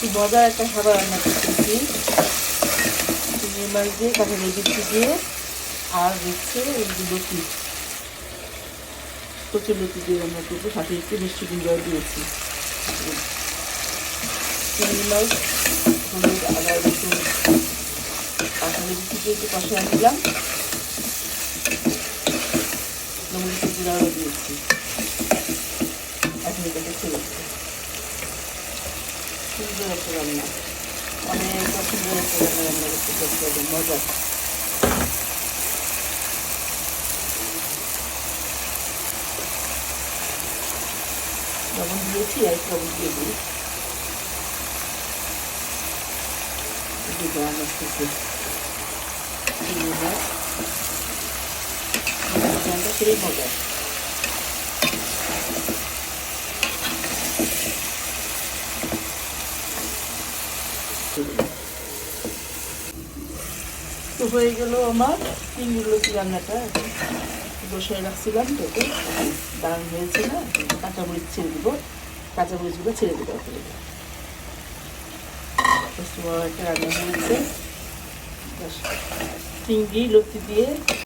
কি মজার একটা খাবার রান্না করতেছি। চিংড়ি মাছ দিয়ে কাঁঠালের বিচি দিয়ে, আর হচ্ছে এই যে লতি, কচুর লতি দিয়ে রান্না করবো, সাথে একটু মিষ্টি কুমড়াও দিয়েছি। চিংড়ি মাছ, হলুদ, আদা, রসুন, কাঁঠালের বিচি দিয়ে একটু কষায় নিলাম, মরিচের গুঁড়াও দিয়েছি। এখন এটাকে ছেড়ে দেবো। সুন্দর একটা রান্না, অনেক সুন্দর একটা রান্না করতে পারবে, মজা। লবণ দিয়েছি, আর লবণ দিয়ে দিই, গান আসতেছে। চিংড়ি মাছ গানটা সেই মজা। তো হয়ে গেল আমার চিংড়ি লতি রান্নাটা। বসে রাখছিলাম, তোকে দারুণ হয়েছে না? কাঁচামরিচ ছেড়ে দিব, কাঁচামরিচগুলো ছেড়ে দেবো। একটা রান্না হয়েছে চিংড়ি লতি দিয়ে।